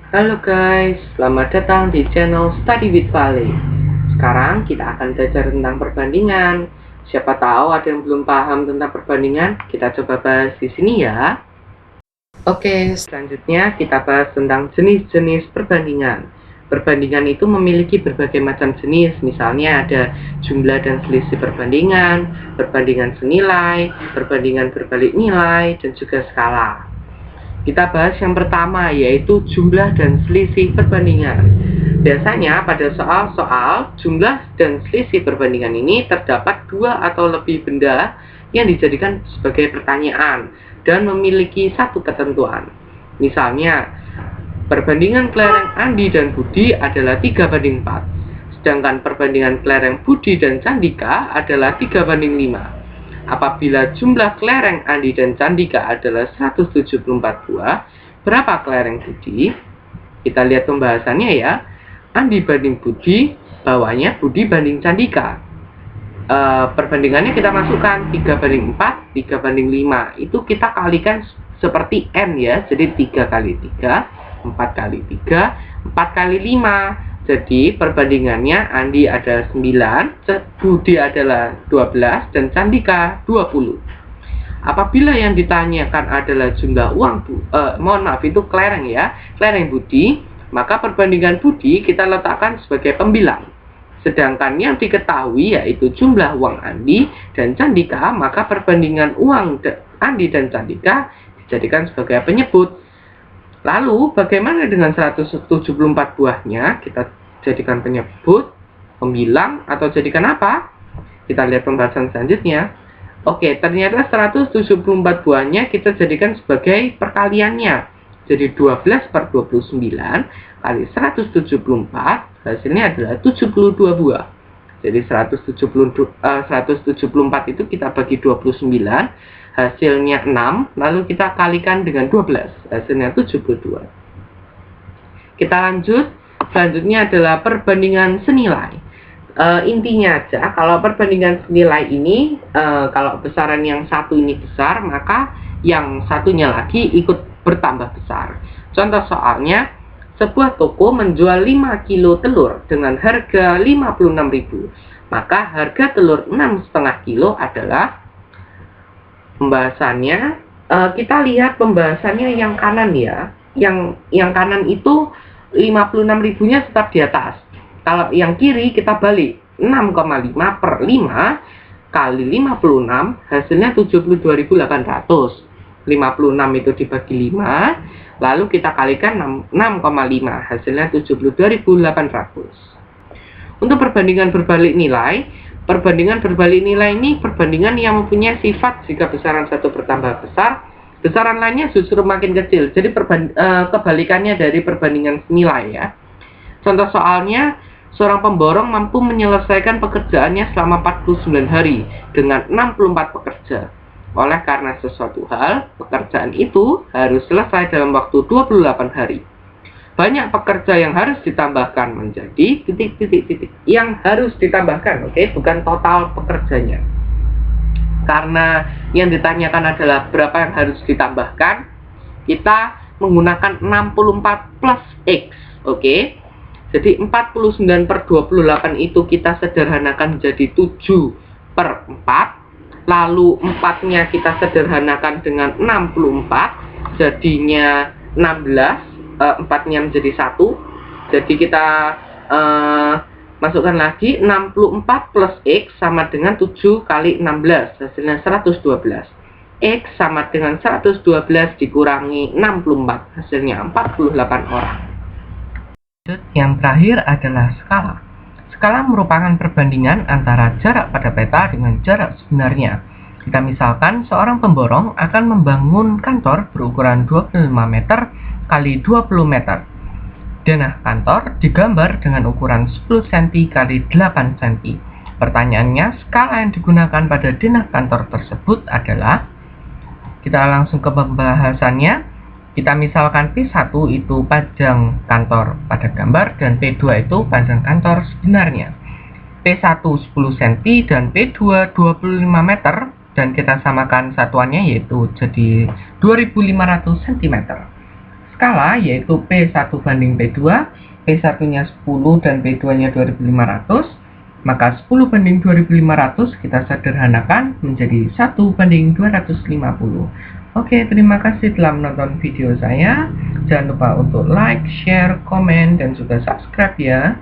Halo guys, selamat datang di channel Study with Vale. Sekarang kita akan belajar tentang perbandingan. Siapa tahu ada yang belum paham tentang perbandingan, kita coba bahas di sini ya. Oke, selanjutnya kita bahas tentang jenis-jenis perbandingan. Perbandingan itu memiliki berbagai macam jenis, misalnya ada jumlah dan selisih perbandingan, perbandingan senilai, perbandingan berbalik nilai, dan juga skala. Kita bahas yang pertama, yaitu jumlah dan selisih perbandingan. Biasanya pada soal-soal jumlah dan selisih perbandingan ini terdapat dua atau lebih benda yang dijadikan sebagai pertanyaan dan memiliki satu ketentuan. Misalnya, perbandingan kelereng Andi dan Budi adalah 3:4, sedangkan perbandingan kelereng Budi dan Candika adalah 3:5. Apabila jumlah kelereng Andi dan Candika adalah 174 buah, berapa kelereng Budi? Kita lihat pembahasannya ya. Andi banding Budi, bawahnya Budi banding Candika. Perbandingannya kita masukkan 3:4, 3:5. Itu kita kalikan seperti N ya. Jadi 3 kali 3, 4 kali 3, 4 kali 5. Jadi perbandingannya Andi adalah 9, Budi adalah 12, dan Candika 20. Apabila yang ditanyakan adalah jumlah uang, itu kelereng ya, kelereng Budi, maka perbandingan Budi kita letakkan sebagai pembilang. Sedangkan yang diketahui yaitu jumlah uang Andi dan Candika, maka perbandingan uang Andi dan Candika dijadikan sebagai penyebut. Lalu bagaimana dengan 174 buahnya? Kita jadikan penyebut, pembilang, atau jadikan apa? Kita lihat pembahasan selanjutnya. Oke, ternyata 174 buahnya kita jadikan sebagai perkaliannya. Jadi 12/29 kali 174, hasilnya adalah 72 buah. Jadi 174 itu kita bagi 29, hasilnya 6, lalu kita kalikan dengan 12, hasilnya 72. Kita lanjut, selanjutnya adalah perbandingan senilai. Intinya aja, kalau perbandingan senilai ini, kalau besaran yang satu ini besar, maka yang satunya lagi ikut bertambah besar. Contoh soalnya, sebuah toko menjual 5 kilo telur dengan harga 56.000. Maka harga telur 6,5 kilo adalah, pembahasannya, kita lihat pembahasannya yang kanan ya. Yang kanan itu 56.000-nya tetap di atas. Kalau yang kiri kita balik, 6,5/5 kali 56, hasilnya 72.800. 56 itu dibagi 5, lalu kita kalikan 6,5, hasilnya 72.800. Untuk perbandingan berbalik nilai, ini perbandingan yang mempunyai sifat jika besaran satu bertambah besar, besaran lainnya justru makin kecil. Jadi kebalikannya dari perbandingan senilai ya. Contoh soalnya, seorang pemborong mampu menyelesaikan pekerjaannya selama 49 hari dengan 64 pekerja. Oleh karena sesuatu hal, pekerjaan itu harus selesai dalam waktu 28 hari. Banyak pekerja yang harus ditambahkan menjadi titik-titik yang harus ditambahkan, oke, bukan total pekerjanya. Karena yang ditanyakan adalah berapa yang harus ditambahkan, kita menggunakan 64 plus X, oke. Jadi 49/28 itu kita sederhanakan menjadi 7/4. Lalu 4-nya kita sederhanakan dengan 64, jadinya 16, 4-nya menjadi 1. Jadi kita masukkan lagi 64 plus X sama dengan 7 kali 16, hasilnya 112. X sama dengan 112 dikurangi 64, hasilnya 48 orang. Yang terakhir adalah skala. Skala merupakan perbandingan antara jarak pada peta dengan jarak sebenarnya. Kita misalkan seorang pemborong akan membangun kantor berukuran 25 meter kali 20 meter. Denah kantor digambar dengan ukuran 10 cm kali 8 cm. Pertanyaannya, skala yang digunakan pada denah kantor tersebut adalah, kita langsung ke pembahasannya. Kita misalkan P1 itu panjang kantor pada gambar dan P2 itu panjang kantor sebenarnya. P1 10 cm dan P2 25 meter, dan kita samakan satuannya yaitu jadi 2500 cm. skala, yaitu P1 banding P2, P1-nya 10 dan P2-nya 2500, maka 10 banding 2500 kita sederhanakan menjadi 1 banding 250. Oke, terima kasih telah menonton video saya. Jangan lupa untuk like, share, komen, dan juga subscribe ya.